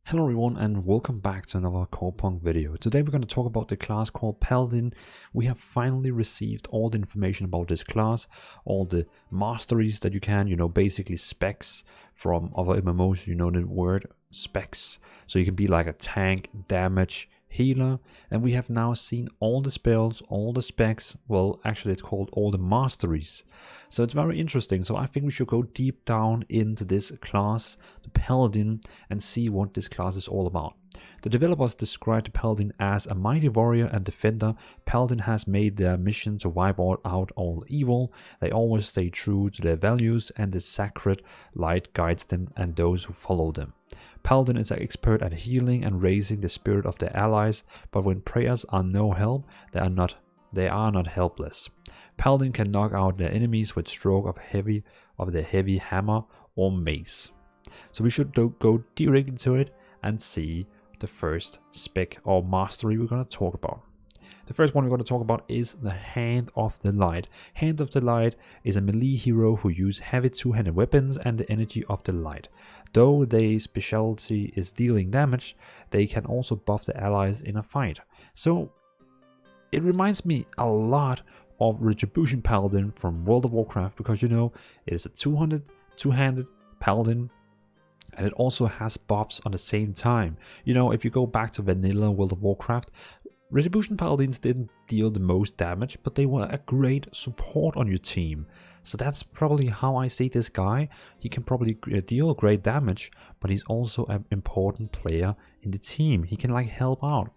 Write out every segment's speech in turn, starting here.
Hello everyone and welcome back to another Corepunk video. Today we're going to talk about the class called Paladin. We have finally received all the information about this class, all the masteries that you can, basically specs from other MMOs, the word specs. So you can be like a tank, damage, healer, and we have now seen all the spells, all the specs. Well, actually it's called all the masteries. So it's very interesting. So I think we should go deep down into this class, the Paladin, and see what this class is all about. The developers described the Paladin as a mighty warrior and defender. Paladin has made their mission to wipe out all evil. They always stay true to their values, and the sacred light guides them and those who follow them. Paladin is an expert at healing and raising the spirit of their allies, but when prayers are no help, they are not helpless. Paladin can knock out their enemies with stroke of their heavy hammer or mace. So we should go directly to it and see the first spec or mastery we're going to talk about. The first one we're going to talk about is the Hand of the Light. Hand of the Light is a melee hero who uses heavy two-handed weapons and the energy of the light. Though their specialty is dealing damage, they can also buff the allies in a fight. So it reminds me a lot of Retribution Paladin from World of Warcraft, because it is a two-handed paladin, and it also has buffs on the same time. If you go back to vanilla World of Warcraft, Retribution Paladins didn't deal the most damage, but they were a great support on your team. So that's probably how I see this guy. He can probably deal great damage, but he's also an important player in the team. He can help out.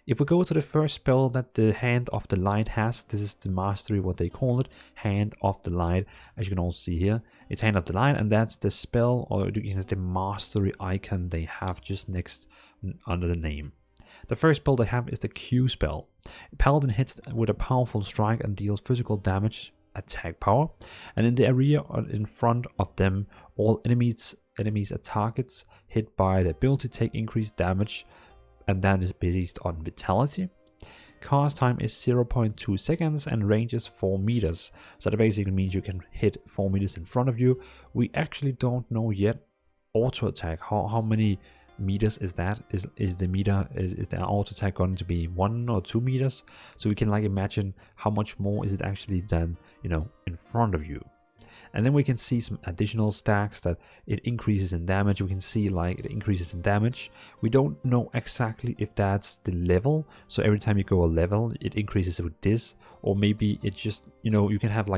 If we go to the first spell that the Hand of the Light has, this is the mastery, what they call it, Hand of the Light. As you can also see here, it's Hand of the Light, and that's the spell, or the mastery icon they have just next under the name. The first spell they have is the Q spell. Paladin hits with a powerful strike and deals physical damage, attack power, and in the area in front of them, all enemies and targets hit by the ability take increased damage, and that is based on vitality. Cast time is 0.2 seconds and range is 4 meters. So that basically means you can hit 4 meters in front of you. We actually don't know yet auto attack, how many meters is that. Is the auto attack going to be 1 or 2 meters? So we can imagine how much more is it actually than in front of you. And then we can see some additional stacks that it increases in damage. We can see it increases in damage. We don't know exactly if that's the level. So every time you go a level, it increases with this, or maybe it just you can have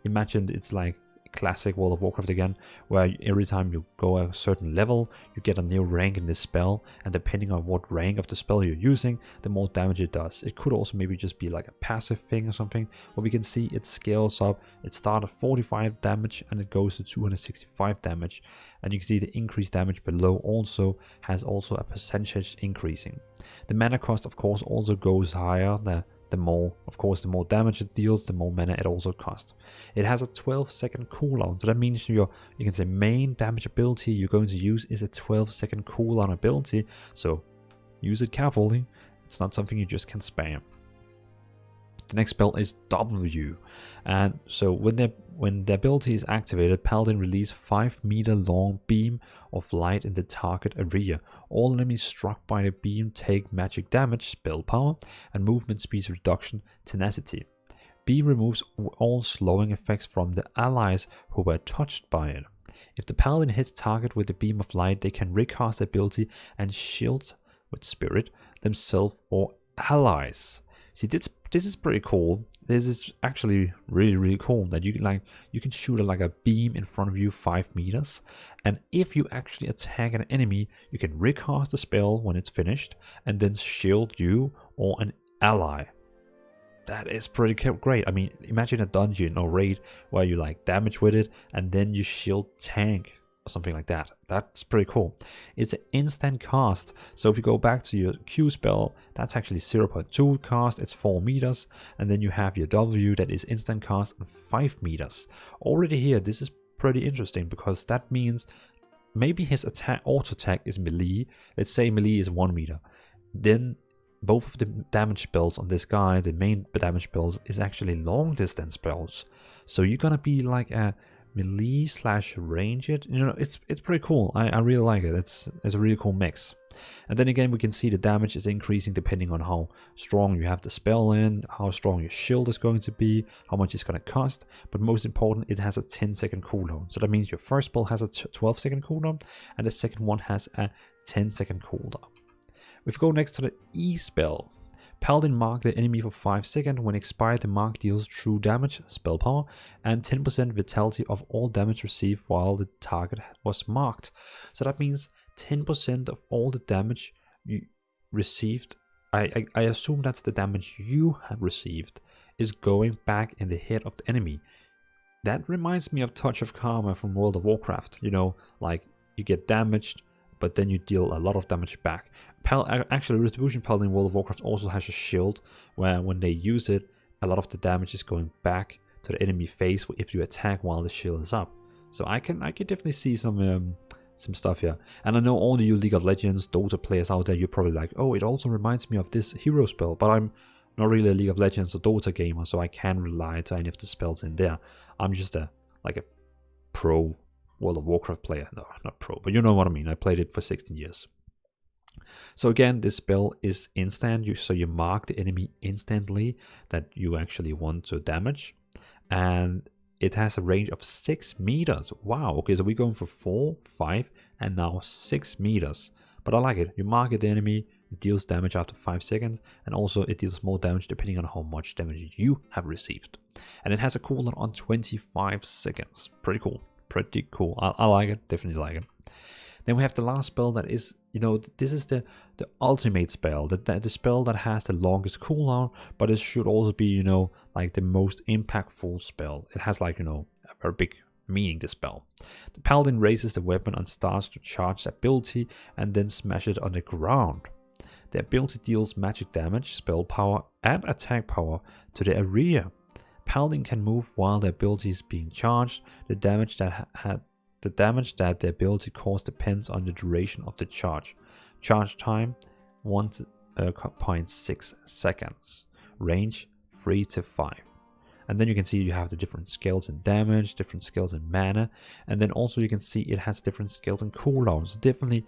imagine it's like classic World of Warcraft again, where every time you go a certain level, you get a new rank in this spell, and depending on what rank of the spell you're using, the more damage it does. It could also maybe just be like a passive thing or something, but we can see it scales up. It starts at 45 damage and it goes to 265 damage, and you can see the increased damage below also has a percentage increasing. The mana cost of course also goes higher. The more damage it deals, the more mana it also costs. It has a 12-second cooldown, so that means you can say main damage ability you're going to use is a 12-second cooldown ability, so use it carefully. It's not something you just can spam. The next spell is W, and so when the ability is activated, Paladin release 5-meter long beam of light in the target area. All enemies struck by the beam take magic damage, spell power, and movement speed reduction, tenacity. Beam removes all slowing effects from the allies who were touched by it. If the Paladin hits target with the beam of light, they can recast the ability and shield with spirit themselves or allies. See, this is pretty cool. This is actually really cool that you can shoot a beam in front of you 5 meters, and if you actually attack an enemy, you can recast the spell when it's finished and then shield you or an ally. That is pretty great. I mean, imagine a dungeon or raid where you damage with it and then you shield tank or something like that. That's pretty cool. It's an instant cast. So if you go back to your Q spell, that's actually 0.2 cast, it's 4 meters. And then you have your W that is instant cast and 5 meters. Already here, this is pretty interesting because that means maybe his auto attack is melee. Let's say melee is 1 meter. Then both of the damage spells on this guy, the main damage spells, is actually long distance spells. So you're gonna be like a melee / range it. You know, it's pretty cool. I really like it. It's a really cool mix. And then again, we can see the damage is increasing depending on how strong you have the spell in, how strong your shield is going to be, how much it's going to cost. But most important, it has a 10-second cooldown. So that means your first spell has a 12-second cooldown, and the second one has a 10-second cooldown. If we go next to the E spell, Paladin mark the enemy for 5 seconds. When expired, the mark deals true damage, spell power, and 10% vitality of all damage received while the target was marked. So that means 10% of all the damage you received, I assume that's the damage you have received, is going back in the head of the enemy. That reminds me of Touch of Karma from World of Warcraft. You know, like you get damaged, but then you deal a lot of damage back. Actually, Retribution Paladin in World of Warcraft also has a shield where when they use it, a lot of the damage is going back to the enemy face if you attack while the shield is up. So I can definitely see some stuff here. And I know all you League of Legends, Dota players out there, you're probably like, oh, it also reminds me of this hero spell, but I'm not really a League of Legends or Dota gamer, so I can't rely to any of the spells in there. I'm just a pro World of Warcraft player. No, not pro, but you know what I mean. I played it for 16 years. So again, this spell is instant, so you mark the enemy instantly that you actually want to damage. And it has a range of 6 meters. Wow, okay, so we're going for 4, 5, and now 6 meters. But I like it. You mark the enemy, it deals damage after 5 seconds, and also it deals more damage depending on how much damage you have received. And it has a cooldown on 25 seconds. Pretty cool. Pretty cool. I like it. Definitely like it. Then we have the last spell that is, you know, this is the ultimate spell, the spell that has the longest cooldown, but it should also be, you know, like the most impactful spell. It has, like, you know, a very big meaning, this spell. The Paladin raises the weapon and starts to charge the ability and then smash it on the ground. The ability deals magic damage, spell power, and attack power to the area. Paladin can move while the ability is being charged. The damage that the ability causes depends on the duration of the charge. Charge time 1.6 seconds. Range 3 to 5. And then you can see you have the different skills in damage, different skills in mana, and then also you can see it has different skills and cooldowns. Definitely,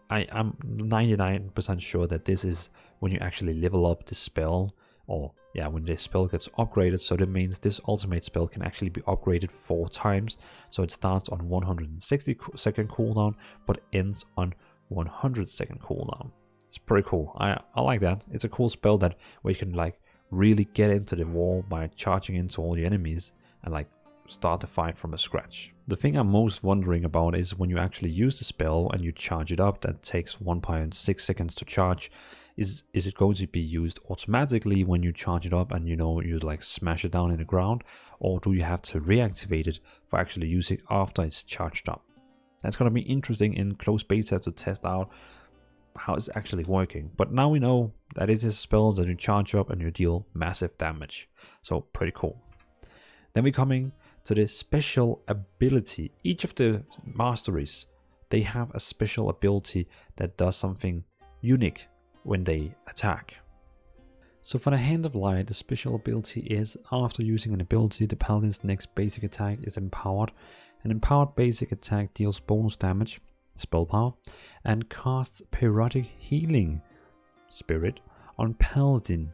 I'm 99% sure that this is when you actually level up the spell, or yeah, when the spell gets upgraded. So that means this ultimate spell can actually be upgraded 4 times. So it starts on 160-second cooldown, but ends on 100-second cooldown. It's pretty cool. I like that. It's a cool spell that where you can like really get into the war by charging into all the enemies and like start the fight from scratch. The thing I'm most wondering about is when you actually use the spell and you charge it up, that takes 1.6 seconds to charge. Is it going to be used automatically when you charge it up and you know you like smash it down in the ground, or do you have to reactivate it for actually using it after it's charged up? That's going to be interesting in closed beta to test out how it's actually working. But now we know that it is a spell that you charge up and you deal massive damage. So pretty cool. Then we're coming to the special ability. Each of the masteries, they have a special ability that does something unique when they attack. So for the Hand of Light, the special ability is after using an ability, the Paladin's next basic attack is empowered. An empowered basic attack deals bonus damage, spell power, and casts periodic healing spirit on Paladin.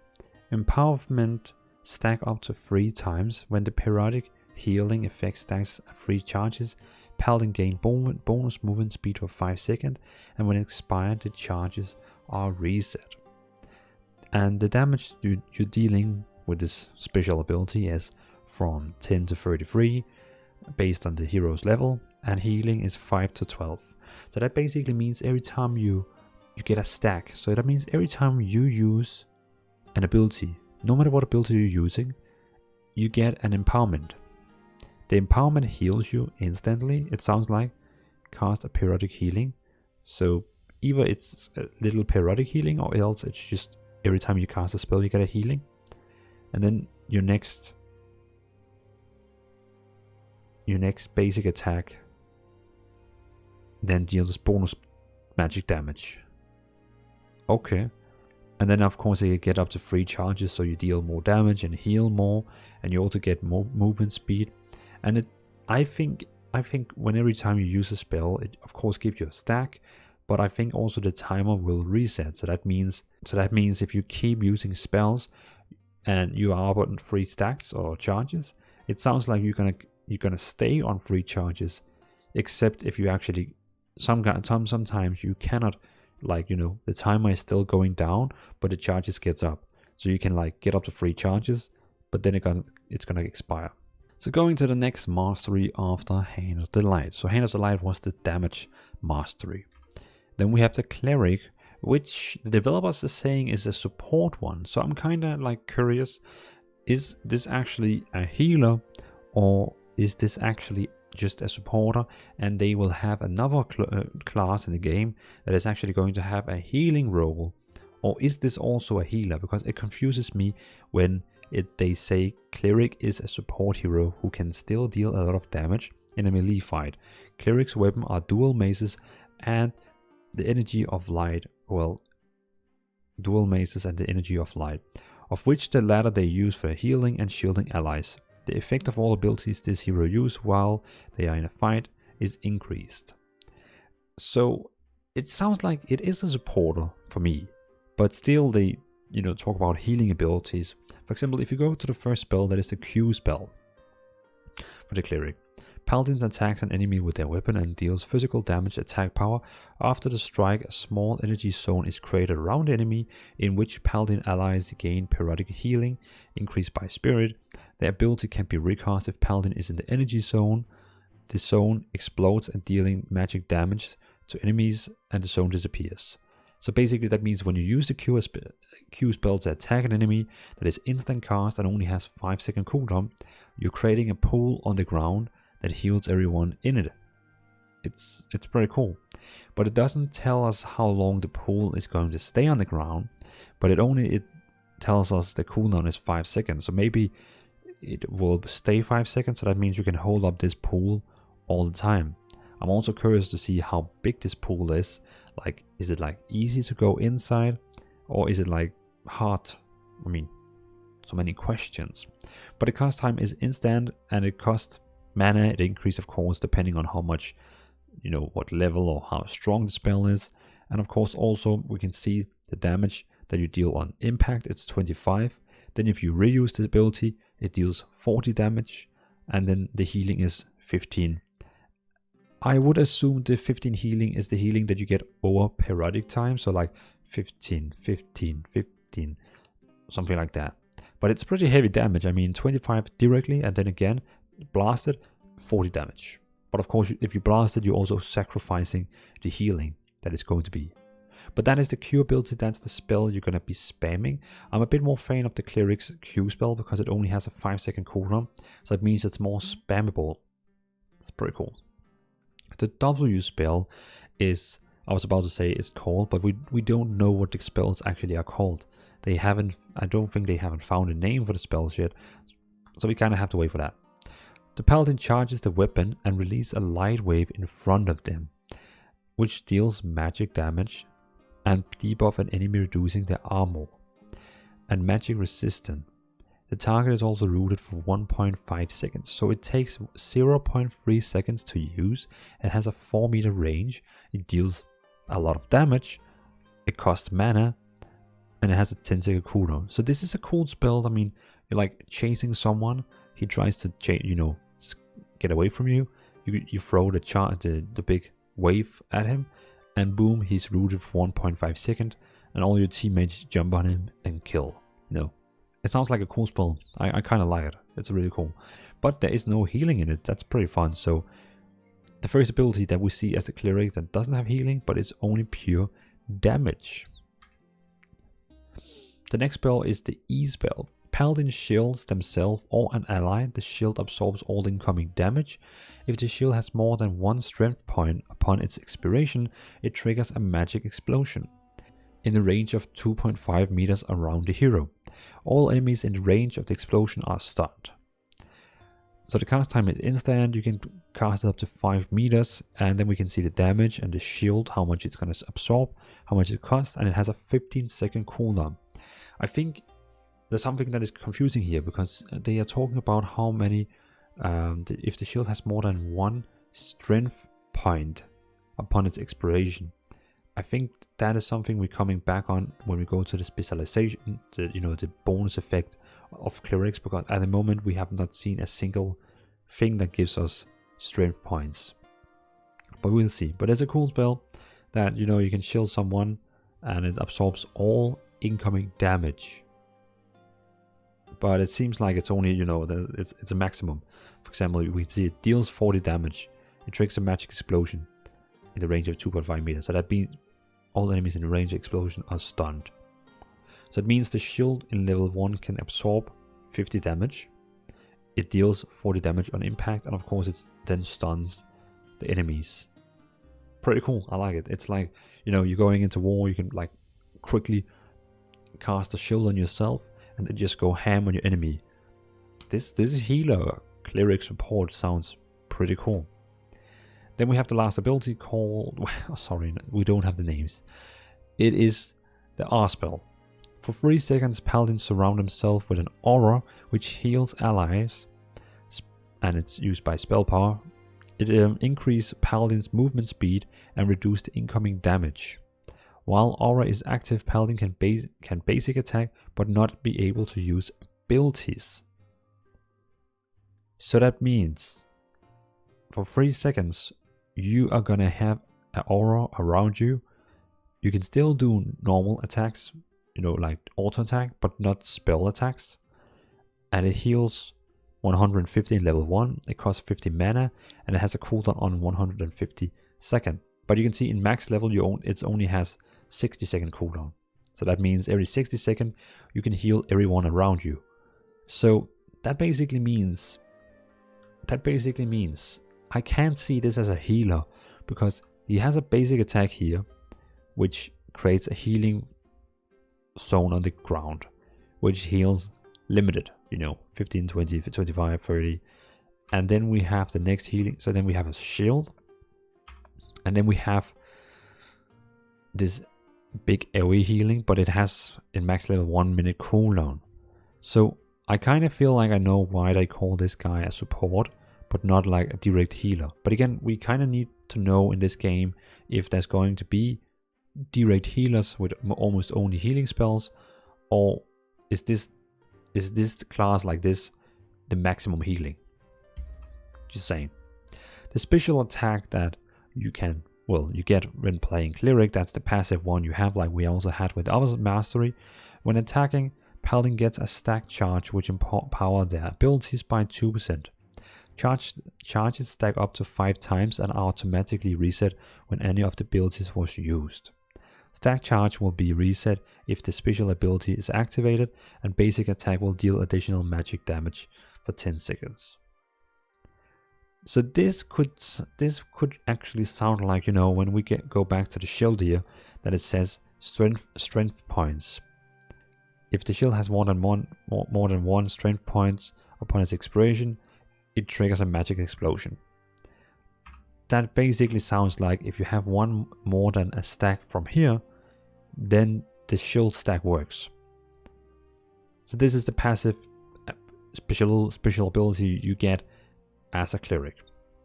Empowerment stack up to 3 times. When the periodic healing effect stacks 3 charges, Paladin gain bonus movement speed for 5 seconds, and when expired, the charges are reset. And the damage you're dealing with this special ability is from 10 to 33 based on the hero's level, and healing is 5 to 12. So that basically means every time you get a stack. So that means every time you use an ability, no matter what ability you're using, you get an empowerment. The empowerment heals you instantly, it sounds like. Cast a periodic healing. So either it's a little periodic healing, or else it's just every time you cast a spell you get a healing. And then your next basic attack then deals bonus magic damage. Okay. And then of course you get up to 3 charges, so you deal more damage and heal more, and you also get more movement speed. And I think when every time you use a spell, it of course gives you a stack, but I think also the timer will reset. So that means if you keep using spells and you are up on 3 stacks or charges, it sounds like you're gonna stay on 3 charges, except if you actually sometimes you cannot, like, you know, the timer is still going down, but the charges gets up. So you can like get up to 3 charges, but then it's gonna expire. So going to the next mastery after Hand of Delight. So Hand of Delight was the damage mastery. Then we have the Cleric, which the developers are saying is a support one. So I'm kind of like curious, is this actually a healer, or is this actually just a supporter, and they will have another class in the game that is actually going to have a healing role? Or is this also a healer? Because it confuses me when they say Cleric is a support hero who can still deal a lot of damage in a melee fight. Cleric's weapon are dual maces and the energy of light. Well, dual maces and the energy of light, of which the latter they use for healing and shielding allies. The effect of all abilities this hero uses while they are in a fight is increased. So it sounds like it is a supporter for me, but still they, you know, talk about healing abilities. For example, if you go to the first spell, that is the Q spell for the Cleric. Paladin attacks an enemy with their weapon and deals physical damage attack power. After the strike, a small energy zone is created around the enemy, in which Paladin allies gain periodic healing, increased by spirit. The ability can be recast if Paladin is in the energy zone. The zone explodes and dealing magic damage to enemies, and the zone disappears. So basically that means when you use the Q spell to attack an enemy that is instant cast and only has 5-second cooldown, you're creating a pool on the ground that heals everyone in it. It's pretty cool. But it doesn't tell us how long the pool is going to stay on the ground, but it tells us the cooldown is 5 seconds. So maybe it will stay 5 seconds, so that means you can hold up this pool all the time. I'm also curious to see how big this pool is. Like, is it like easy to go inside, or is it like hard? I mean, so many questions. But the cast time is instant, and it costs mana. It increases, of course, depending on how much, you know, what level or how strong the spell is. And of course, also we can see the damage that you deal on impact. It's 25. Then if you reuse the ability, it deals 40 damage, and then the healing is 15. I would assume the 15 healing is the healing that you get over periodic time, so like 15, 15, 15, something like that. But it's pretty heavy damage. I mean, 25 directly, and then again, blasted, 40 damage. But of course, if you blast it, you're also sacrificing the healing that is going to be. But that is the Q ability, that's the spell you're going to be spamming. I'm a bit more fan of the Cleric's Q spell because it only has a 5-second cooldown, so it means it's more spammable. It's pretty cool. The W spell is, I was about to say it's called, but we don't know what the spells actually are called. I don't think they haven't found a name for the spells yet, so we kind of have to wait for that. The Paladin charges the weapon and releases a light wave in front of them, which deals magic damage and debuff an enemy, reducing their armor and magic resistance. The target is also rooted for 1.5 seconds, so it takes 0.3 seconds to use. It has a 4-meter range, it deals a lot of damage, it costs mana, and it has a 10-second cooldown. So this is a cool spell. I mean, you're like chasing someone, he tries to get away from you, you throw the big wave at him, and boom, he's rooted for 1.5 seconds, and all your teammates jump on him and kill, you know. It sounds like a cool spell. I kind of like it. It's really cool. But there is no healing in it. That's pretty fun. So the first ability that we see as the Cleric that doesn't have healing, but it's only pure damage. The next spell is the E spell. Paladin shields themselves or an ally. The shield absorbs all incoming damage. If the shield has more than 1 strength point upon its expiration, it triggers a magic explosion in the range of 2.5 meters around the hero. All enemies in the range of the explosion are stunned. So the cast time is instant. You can cast it up to 5 meters, and then we can see the damage and the shield, how much it's going to absorb, how much it costs, and it has a 15-second cooldown. I think there's something that is confusing here, because they are talking about how many if the shield has more than 1 strength point upon its expiration. I think that is something we're coming back on when we go to the specialization, the bonus effect of clerics, because at the moment we have not seen a single thing that gives us strength points. But we'll see. But it's a cool spell that you can shield someone and it absorbs all incoming damage. But it seems like it's only, it's a maximum. For example, we see it deals 40 damage. It triggers a magic explosion in the range of 2.5 meters. So that means all enemies in the range of explosion are stunned. So it means the shield in level 1 can absorb 50 damage. It deals 40 damage on impact, and of course it then stuns the enemies. Pretty cool, I like it. It's like, you're going into war, you can like quickly cast a shield on yourself and then just go ham on your enemy. This healer cleric support sounds pretty cool. Then we have the last ability called, sorry, we don't have the names. It is the R spell. For 3 seconds, paladins surround themselves with an aura which heals allies, and it's used by spell power. It increases paladins' movement speed and reduces the incoming damage. While aura is active, paladin can basic attack but not be able to use abilities. So that means for 3 seconds you are gonna have an aura around you. You can still do normal attacks, like auto attack, but not spell attacks. And it heals 150 in level 1. It costs 50 mana and it has a cooldown on 150 seconds. But you can see in max level it only has 60 second cooldown. So that means every 60 seconds you can heal everyone around you. So that basically means I can't see this as a healer, because he has a basic attack here which creates a healing zone on the ground, which heals limited, 15, 20, 25, 30. And then we have the next healing. So then we have a shield. And then we have this big AoE healing, but it has in max level 1 minute cooldown. So I kind of feel like I know why they call this guy a support, but not like a direct healer. But again, we kind of need to know in this game if there's going to be direct healers with almost only healing spells, or is this class like this the maximum healing? Just saying. The special attack that you get when playing cleric, that's the passive one you have, like we also had with our mastery. When attacking, paladin gets a stack charge which empower their abilities by 2%. Charges stack up to 5 times and are automatically reset when any of the abilities was used. Stack charge will be reset if the special ability is activated, and basic attack will deal additional magic damage for 10 seconds. So this could actually sound like, when we go back to the shield here, that it says strength points. If the shield has more than one strength points upon its expiration, it triggers a magic explosion. That basically sounds like if you have one more than a stack from here, then the shield stack works. So this is the passive special ability you get as a cleric.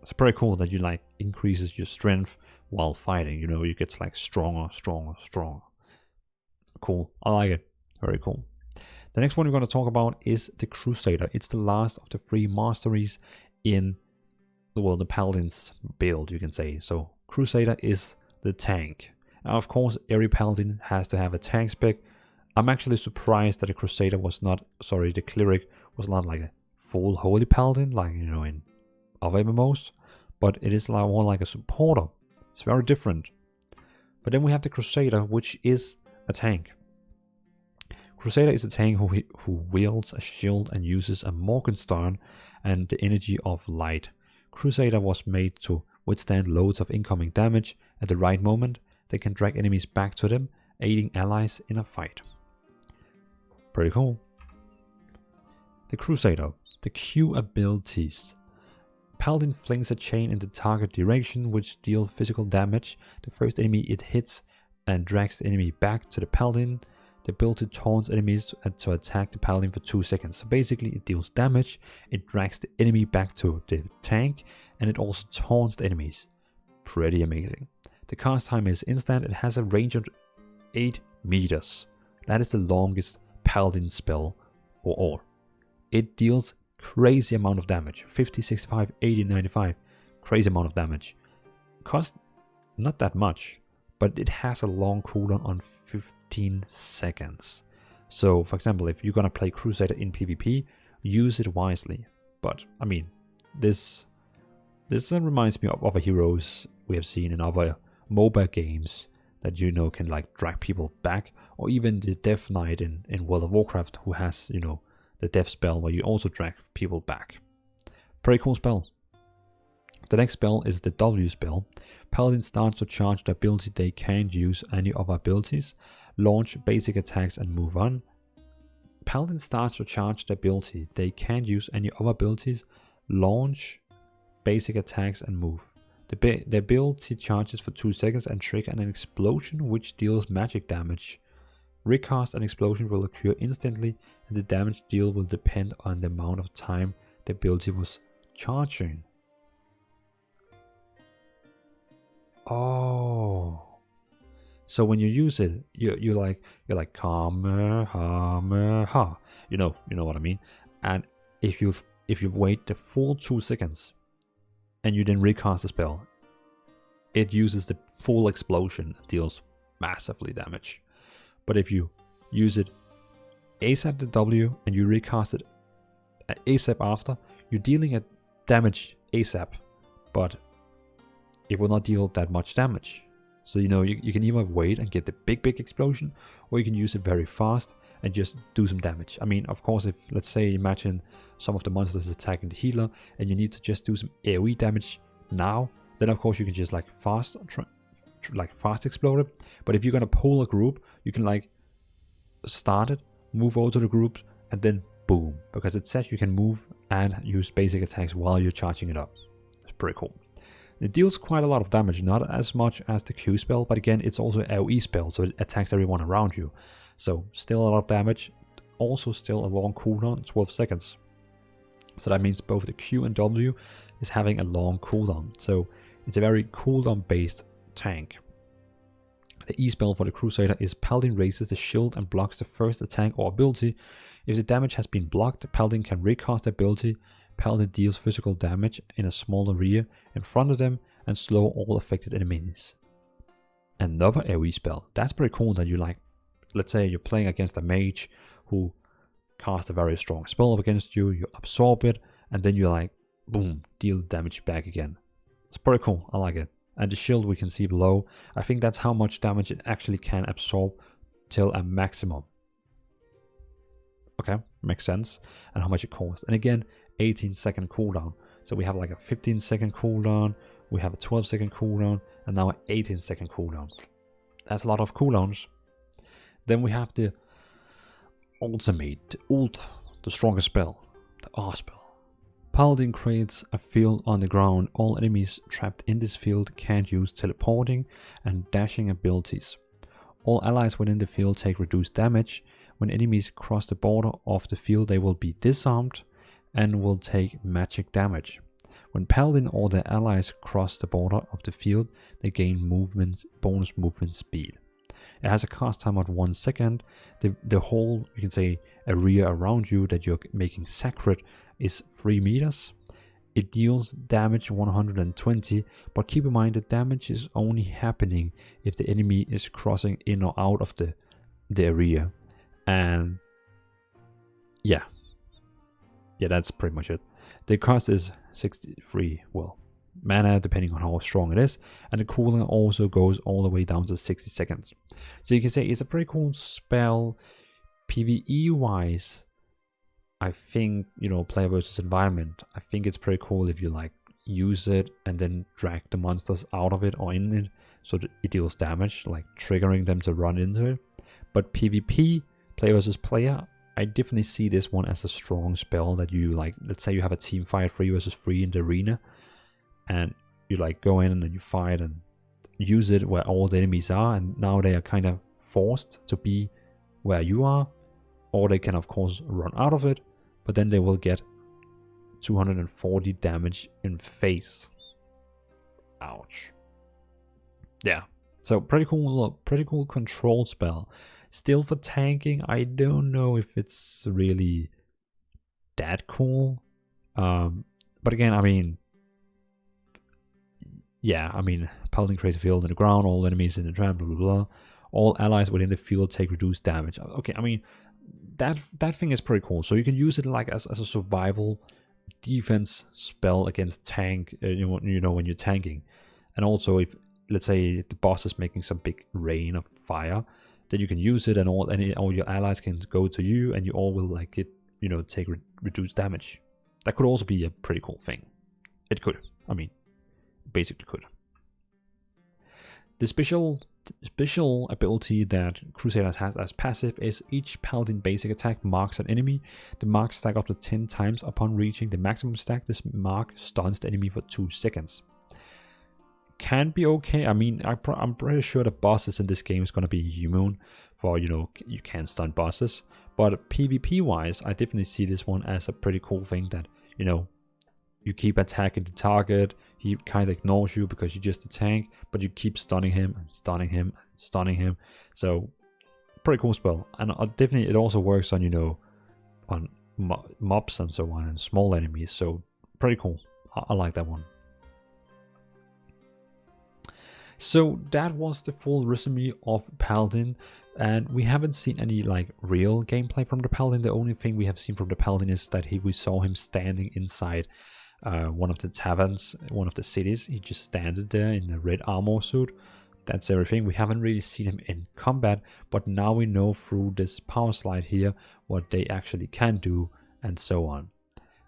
It's pretty cool that you increases your strength while fighting. You get stronger. Cool. I like it. Very cool. The next one we're going to talk about is the Crusader. It's the last of the 3 masteries in the Paladins build, you can say. So Crusader is the tank. Now, of course, every Paladin has to have a tank spec. I'm actually surprised that the Crusader the Cleric was not like a full Holy Paladin, like, in other MMOs. But it is more like a supporter. It's very different. But then we have the Crusader, which is a tank. Crusader is a tank who wields a shield and uses a Morgenstern and the energy of light. Crusader was made to withstand loads of incoming damage. At the right moment, they can drag enemies back to them, aiding allies in a fight. Pretty cool. The Crusader. The Q abilities. Paladin flings a chain in the target direction which deals physical damage. The first enemy it hits and drags the enemy back to the Paladin. the ability taunts enemies to attack the paladin for 2 seconds. So basically it deals damage, it drags the enemy back to the tank, and it also taunts the enemies. Pretty amazing. The cast time is instant, it has a range of 8 meters. That is the longest paladin spell or all. It deals crazy amount of damage, 50, 65, 80, 95, crazy amount of damage. Cost not that much, but it has a long cooldown on 15 seconds. So for example, if you're gonna play Crusader in PvP, use it wisely. But I mean, this reminds me of other heroes we have seen in other MOBA games that can like drag people back, or even the Death Knight in World of Warcraft, who has the death spell where you also drag people back. Pretty cool spell. The next spell is the W spell. Paladin starts to charge the ability, they can't use any other abilities, launch basic attacks and move on. Paladin starts to charge the ability, they can't use any other abilities, launch basic attacks and move. The ability charges for 2 seconds and trigger an explosion which deals magic damage. Recast an explosion will occur instantly, and the damage deal will depend on the amount of time the ability was charging. Oh, so when you use it, you're like Kamehameha. You know what I mean. And if you wait the full 2 seconds, and you then recast the spell, it uses the full explosion and deals massively damage. But if you use it ASAP the W and you recast it ASAP after, you're dealing a damage ASAP, but it will not deal that much damage. So you can either wait and get the big explosion, or you can use it very fast and just do some damage. I mean, of course, if let's say imagine some of the monsters attacking the healer and you need to just do some AoE damage now, then of course you can just like fast explode it. But if you're gonna pull a group, you can like start it, move over to the group, and then boom, because it says you can move and use basic attacks while you're charging it up. It's pretty cool. It deals quite a lot of damage, not as much as the Q spell, but again, it's also an AoE spell, so it attacks everyone around you. So still a lot of damage, also still a long cooldown, 12 seconds. So that means both the Q and W is having a long cooldown. So it's a very cooldown based tank. The E spell for the Crusader is Paladin raises the shield and blocks the first attack or ability. If the damage has been blocked, Paladin can recast the ability. Paladin deals physical damage in a small area in front of them and slow all affected enemies. Another AoE spell. That's pretty cool that you like, let's say you're playing against a mage who casts a very strong spell up against you, you absorb it, and then you like, boom, deal damage back again. It's pretty cool, I like it. And the shield we can see below, I think that's how much damage it actually can absorb till a maximum. Okay, makes sense. And how much it costs. And again, 18-second cooldown. So we have like a 15-second cooldown, we have a 12-second cooldown, and now an 18-second cooldown. That's a lot of cooldowns. Then we have the ultimate, the strongest spell, the R spell. Paladin creates a field on the ground. All enemies trapped in this field can't use teleporting and dashing abilities. All allies within the field take reduced damage. When enemies cross the border of the field, they will be disarmed and will take magic damage. When Paladin or their allies cross the border of the field, they gain bonus movement speed. It has a cast time of 1 second. The whole, you can say, area around you that you're making sacred is 3 meters. It deals damage 120, but keep in mind the damage is only happening if the enemy is crossing in or out of the area. And yeah, that's pretty much it. The cost is 63, mana, depending on how strong it is, and the cooldown also goes all the way down to 60 seconds. So you can say it's a pretty cool spell. PvE wise, I think, player versus environment, I think it's pretty cool if you like use it and then drag the monsters out of it or in it so that it deals damage, like triggering them to run into it. But PvP, player versus player, I definitely see this one as a strong spell that you like. Let's say you have a team fight 3 versus 3 in the arena, and you like go in and then you fight and use it where all the enemies are, and now they are kind of forced to be where you are, or they can of course run out of it, but then they will get 240 damage in face. Ouch. Yeah, so pretty cool control spell. Still for tanking, I don't know if it's really that cool. But again, I mean, yeah, I mean, Paladin creates a field in the ground, all enemies in the trap, blah blah blah. All allies within the field take reduced damage. Okay, I mean, that thing is pretty cool. So you can use it like as a survival defense spell against tank. You know, when you're tanking, and also if, let's say, the boss is making some big rain of fire, then you can use it, and all your allies can go to you, and you all will like it, you know, take reduced damage. That could also be a pretty cool thing. It could. I mean, basically could. The special ability that Crusader has as passive is each Paladin basic attack marks an enemy. The marks stack up to 10 times. Upon reaching the maximum stack, this mark stuns the enemy for 2 seconds. Can be okay. I mean, I'm pretty sure the bosses in this game is going to be immune for, you know, you can stun bosses. But PvP wise, I definitely see this one as a pretty cool thing that, you know, you keep attacking the target, he kind of ignores you because you're just a tank, but you keep stunning him and stunning him and stunning him. So pretty cool spell. And definitely it also works on, you know, on mobs and so on, and small enemies. So pretty cool. I like that one. So that was the full resume of Paladin, and we haven't seen any like real gameplay from the Paladin. The only thing we have seen from the Paladin is that we saw him standing inside one of the taverns, one of the cities. He just stands there in the red armor suit. That's everything. We haven't really seen him in combat, but now we know through this power slide here what they actually can do and so on.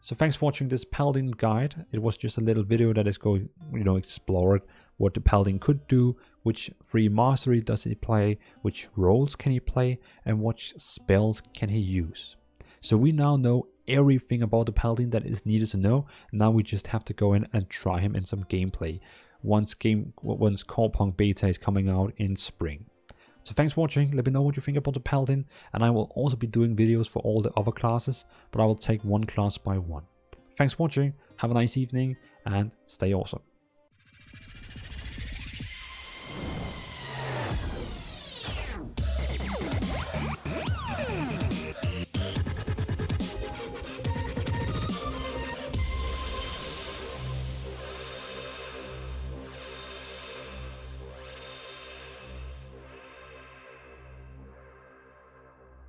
So thanks for watching this Paladin guide. It was just a little video that is going, you know, explore what the Paladin could do, which free mastery does he play, which roles can he play, and what spells can he use. So we now know everything about the Paladin that is needed to know. Now we just have to go in and try him in some gameplay once Corepunk beta is coming out in spring. So thanks for watching. Let me know what you think about the Paladin, and I will also be doing videos for all the other classes, but I will take one class by one. Thanks for watching, have a nice evening, and stay awesome.